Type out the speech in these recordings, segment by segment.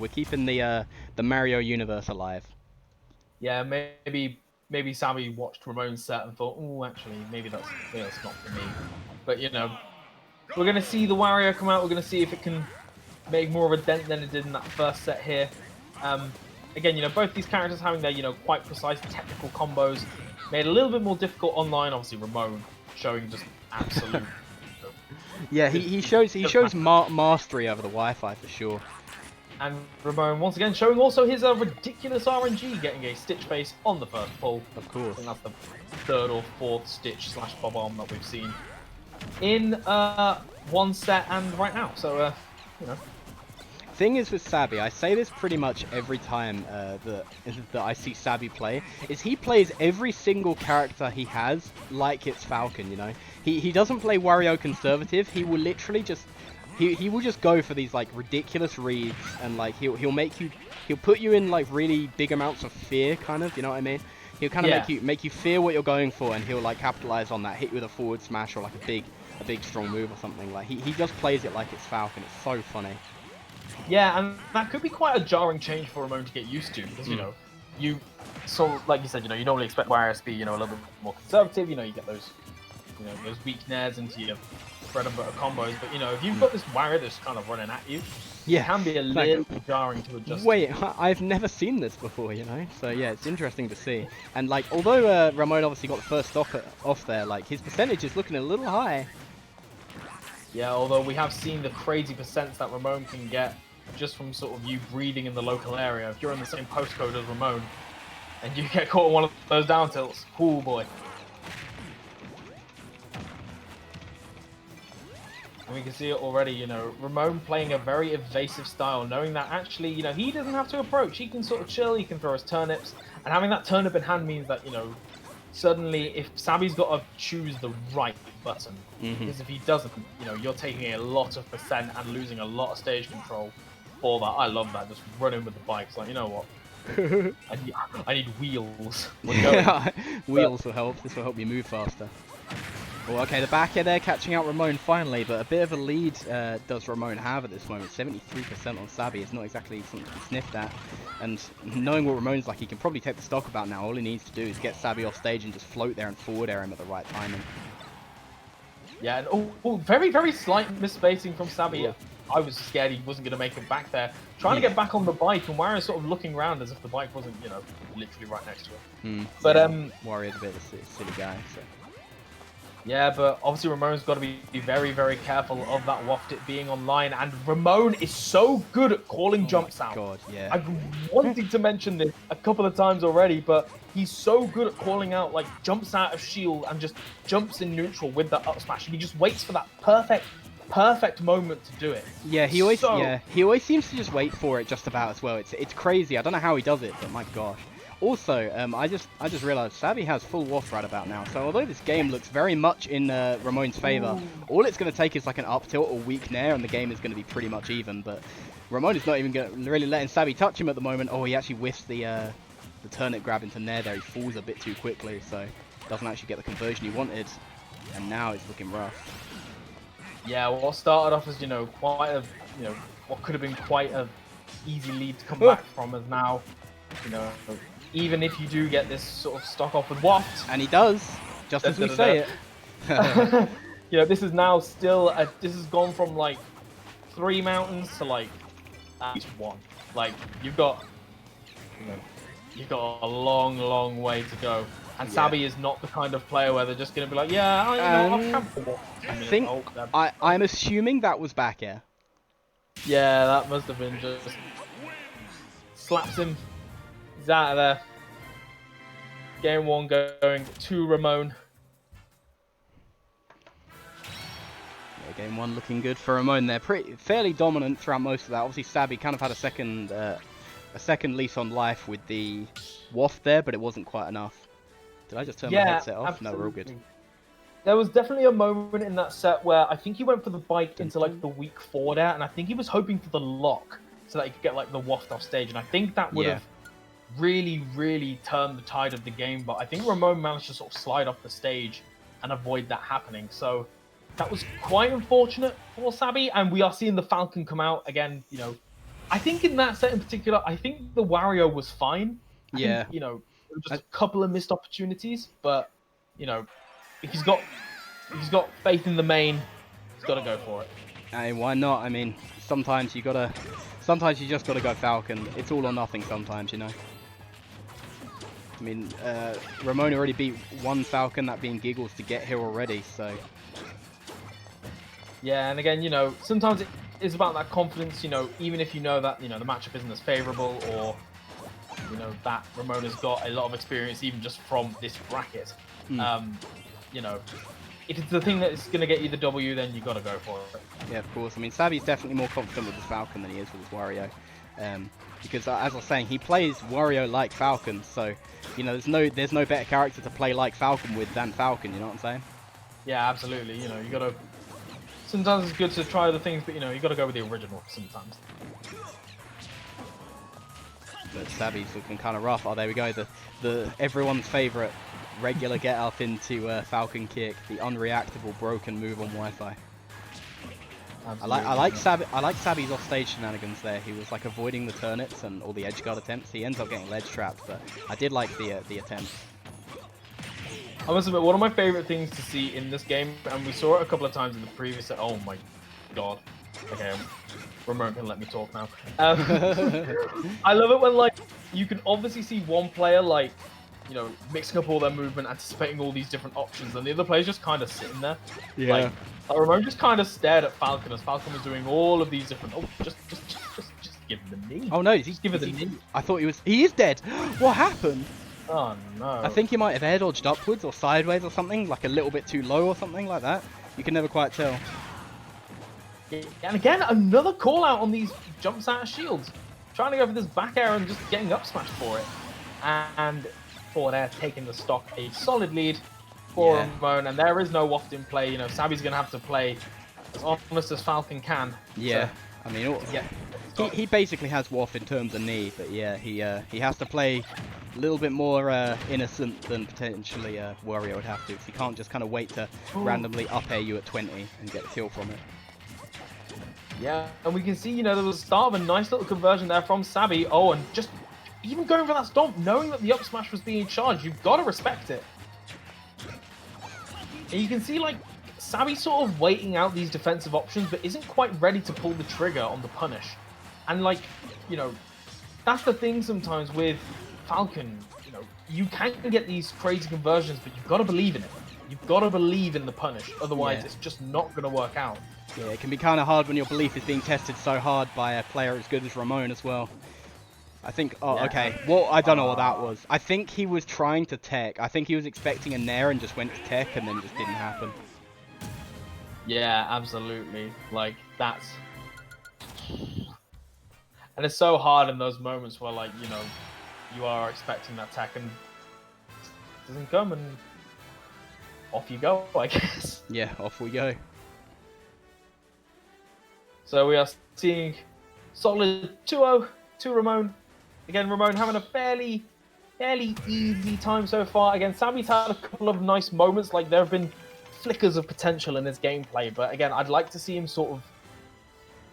We're keeping the Mario universe alive. Yeah, maybe Sammy watched Ramone's set and thought, oh, actually, maybe that's not for me. But we're gonna see the Wario come out. We're gonna see if it can make more of a dent than it did in that first set here. Again, both these characters having their quite precise technical combos made it a little bit more difficult online. Obviously, Ramone showing just absolute. Yeah, he shows mastery over the Wi-Fi for sure. And Rahmone once again showing also his ridiculous RNG, getting a Stitch face on the first pull. Of course. I think that's the third or fourth Stitch / Bob Arm that we've seen in one set and right now. So, Thing is with Sabby, I say this pretty much every time that I see Sabby play, is he plays every single character he has like it's Falcon, He doesn't play Wario conservative, he will literally just... He will just go for these like ridiculous reads and like he'll put you in like really big amounts of fear, kind of, you know what I mean? He'll kind of make you fear what you're going for, and he'll like capitalize on that, hit you with a forward smash or like a big strong move or something. Like he just plays it like it's Falcon. It's so funny. Yeah, and that could be quite a jarring change for Ramone to get used to, because like you said, you normally expect Wario to be a little bit more conservative. You get those those weak nairs into your bread and butter combos, but if you've got this Wario that's kind of running at you, it can be a little jarring to adjust. Wait, I've never seen this before, so yeah, it's interesting to see. And like, although Ramone obviously got the first stock off there, like his percentage is looking a little high. Yeah, although we have seen the crazy percents that Ramone can get just from sort of you breeding in the local area. If you're in the same postcode as Ramone and you get caught in one of those down tilts, cool boy. And we can see it already, Ramone playing a very evasive style, knowing that actually, he doesn't have to approach. He can sort of chill, he can throw his turnips, and having that turnip in hand means that, suddenly if Sabby's got to choose the right button, because if he doesn't, you're taking a lot of percent and losing a lot of stage control for that. I love that, just running with the bikes, like, you know what? I need wheels. Wheels will help. This will help me move faster. Well, okay, the back air there catching out Ramone finally, but a bit of a lead does Ramone have at this moment. 73% on Sabby. It's not exactly something to be sniffed at. And knowing what Ramone's like, he can probably take the stock about now. All he needs to do is get Sabby off stage and just float there and forward air him at the right timing. Yeah, and very, very slight misspacing from Sabby. Yeah. I was scared he wasn't going to make it back there. Trying to get back on the bike, and Wario's sort of looking around as if the bike wasn't, literally right next to him. But Wario's a bit of a silly guy, so... Yeah, but obviously Ramone's got to be very, very careful of that waft it being online, and Ramone is so good at calling jumps out. God, yeah. I've wanted to mention this a couple of times already, but he's so good at calling out, like, jumps out of shield and just jumps in neutral with the up smash, and he just waits for that perfect moment to do it. Yeah, he always seems to just wait for it just about as well. It's crazy. I don't know how he does it, but my gosh. Also, I just realized Sabby has full waft right about now. So although this game looks very much in Ramone's favor, all it's going to take is like an up tilt or weak nair, and the game is going to be pretty much even. But Ramone is not even really letting Sabby touch him at the moment. Oh, he actually whiffs the turnip grab into nair there. He falls a bit too quickly, so doesn't actually get the conversion he wanted. And now it's looking rough. Yeah, what started off as quite a what could have been quite a easy lead to come back from is now even if you do get this sort of stock off with waft, and he does, just as we say it. This is now still this has gone from like 3 mountains to like at least 1. Like you've got a long way to go. And Sabby is not the kind of player where they're just going to be like, yeah, I'll camp for I'm assuming that was back air. Yeah, that must have been just... Slaps him. He's out of there. Game 1 going to Ramone. Yeah, game 1 looking good for Ramone there. Fairly dominant throughout most of that. Obviously, Sabby kind of had a second lease on life with the waft there, but it wasn't quite enough. Did I just turn my headset off? Absolutely. No, we're all good. There was definitely a moment in that set where I think he went for the bike into like the weak forward air, and I think he was hoping for the lock so that he could get like the waft off stage, and I think that would have really, really turned the tide of the game, but I think Ramone managed to sort of slide off the stage and avoid that happening, so that was quite unfortunate for Sabby, and we are seeing the Falcon come out again, I think in that set in particular, I think the Wario was fine. I Yeah. think, there were just a couple of missed opportunities, but if he's got faith in the main, he's got to go for it. Hey, why not? I mean, sometimes you just gotta go Falcon. It's all or nothing sometimes, you know. I mean, Rahmone already beat one Falcon, that being Giggles, to get here already, so. Yeah, and again, sometimes it is about that confidence, even if you know that, the matchup isn't as favorable, or, that Rahmone has got a lot of experience even just from this bracket. If it's the thing that's going to get you the W, then you got to go for it. Yeah, of course. I mean, Savvy's definitely more confident with his Falcon than he is with his Wario. Because, as I was saying, he plays Wario like Falcon, so, there's no better character to play like Falcon with than Falcon, you know what I'm saying? Yeah, absolutely. You got to... Sometimes it's good to try other things, but, you got to go with the original sometimes. But Savvy's looking kind of rough. Oh, there we go. The everyone's favourite regular get up into Falcon kick, the unreactable broken move on Wi-Fi. I like Savvy's offstage shenanigans there. He was like avoiding the turnips and all the edge guard attempts. He ends up getting ledge trapped, but I did like the attempts. I must admit, one of my favorite things to see in this game, and we saw it a couple of times in the previous. Oh my god. Okay, Rahmone can let me talk now. I love it when you can obviously see one player mixing up all their movement, anticipating all these different options, and the other player's just kind of sitting there. Yeah. Rahmone just kind of stared at Falcon as Falcon was doing all of these different. Oh, just give him the knee. Oh no, just give it the knee. I thought he is dead. What happened? Oh no. I think he might have air dodged upwards or sideways or something, like a little bit too low or something like that. You can never quite tell. And again, another call out on these jumps out of shields. Trying to go for this back air and just getting up smashed for it. And forward air taking the stock, a solid lead for Rahmone, and there is no waft in play. Savvy's going to have to play as honest as Falcon can. Yeah, so, I mean, he basically has waft in terms of knee, but yeah, he has to play a little bit more innocent than potentially Wario would have to. He can't just kind of wait to randomly up air you at 20 and get the kill from it. Yeah, and we can see, there was a start of a nice little conversion there from Savvy. Oh, and just even going for that stomp, knowing that the up smash was being charged, you've got to respect it. And you can see, Savvy sort of waiting out these defensive options, but isn't quite ready to pull the trigger on the punish. And, that's the thing sometimes with Falcon. You can get these crazy conversions, but you've got to believe in it. You've got to believe in the punish, otherwise it's just not going to work out. Yeah, it can be kind of hard when your belief is being tested so hard by a player as good as Rahmone as well. I think, okay, well, I don't know what that was. I think he was trying to tech. I think he was expecting a nair and just went to tech and then just didn't happen. Yeah, absolutely. That's... And it's so hard in those moments where, you are expecting that tech and it doesn't come and off you go, I guess. Yeah, off we go. So we are seeing solid 2-0 to Rahmone. Again, Rahmone having a fairly easy time so far. Again, Savvy's had a couple of nice moments. There have been flickers of potential in his gameplay. But again, I'd like to see him sort of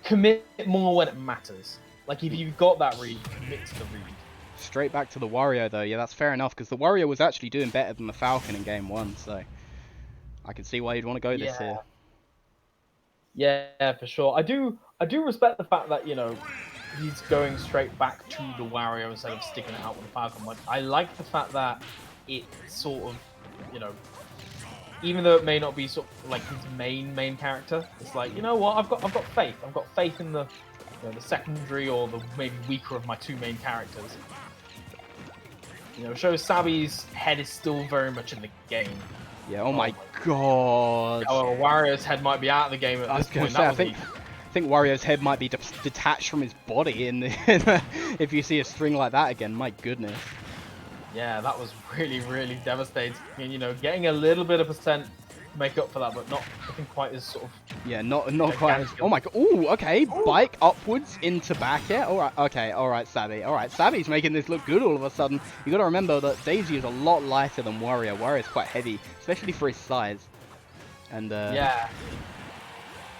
commit more when it matters. If you've got that read, commit to the read. Straight back to the Wario, though. Yeah, that's fair enough, because the Wario was actually doing better than the Falcon in Game 1. So I can see why you'd want to go this here. Yeah, for sure. I do respect the fact that, he's going straight back to the Wario instead of sticking it out with the Falcon. I like the fact that it sort of, even though it may not be sort of his main character, it's you know what, I've got faith. I've got faith in the the secondary or the maybe weaker of my two main characters. Shows Savvy's head is still very much in the game. Yeah, oh my god. Oh, Wario's head might be out of the game at this point. I think Wario's head might be detached from his body if you see a string like that again. My goodness. Yeah, that was really devastating. And, getting a little bit of percent to make up for that, but not looking quite as sort of... Yeah, not quite as... Oh my god. Ooh, okay. Ooh. Bike upwards into back air. Alright, okay. Alright, Savvy. Alright, Savvy's making this look good all of a sudden. You got to remember that Daisy is a lot lighter than Wario. Wario's quite heavy, especially for his size. And, yeah.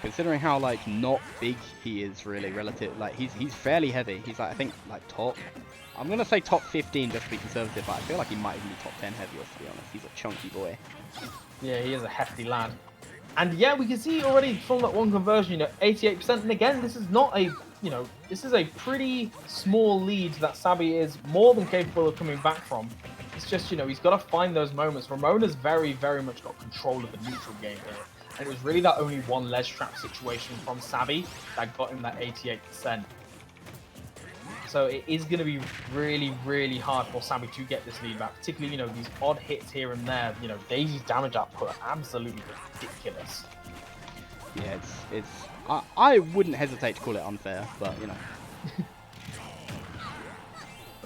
Considering how like not big he is really relative, like he's fairly heavy. He's like I think like top. I'm gonna say top 15 just to be conservative, but I feel like he might even be top 10 heavier to be honest. He's a chunky boy. Yeah, he is a hefty lad. And yeah, we can see already from that one conversion, you know, 88%. And again, this is not a, you know, this is a pretty small lead that Sabi is more than capable of coming back from. It's just, you know, he's got to find those moments. Ramon has very, very much got control of the neutral game here. And it was really that only one ledge trap situation from Sabi that got him that 88%. So it is going to be really, really hard for Sabi to get this lead back, particularly, you know, these odd hits here and there. You know, Daisy's damage output are absolutely ridiculous. Yeah, I wouldn't hesitate to call it unfair, but, you know.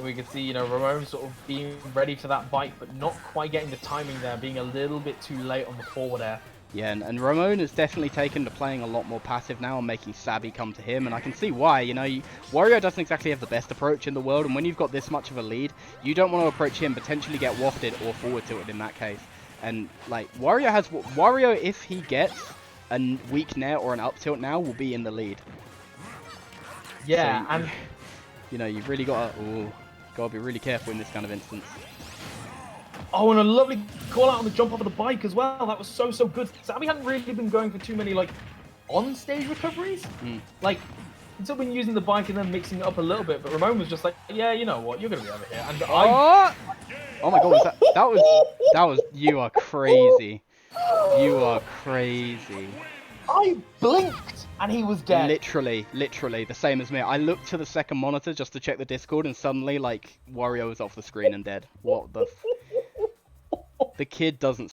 We can see, you know, Ramon sort of being ready for that bite, but not quite getting the timing there, being a little bit too late on the forward air. Yeah, and Rahmone has definitely taken to playing a lot more passive now and making Sabi come to him, and I can see why. You know, Wario doesn't exactly have the best approach in the world, and when you've got this much of a lead, you don't want to approach him, potentially get wafted or forward tilted in that case. And, like, Wario, if he gets a weak net or an up tilt now, will be in the lead. Yeah, so, and... You know, you've really got to be really careful in this kind of instance. Oh, and a lovely call out on the jump off of the bike as well. That was so good. Sabi hadn't really been going for too many, like, on-stage recoveries. Like, he'd still been using the bike and then mixing it up a little bit, but Ramon was just like, yeah, you know what, you're going to be over here. And Oh my god, that was, you are crazy. You are crazy. I blinked and he was dead. Literally, the same as me. I looked to the second monitor just to check the Discord and suddenly, like, Wario was off the screen and dead. What the The kid doesn't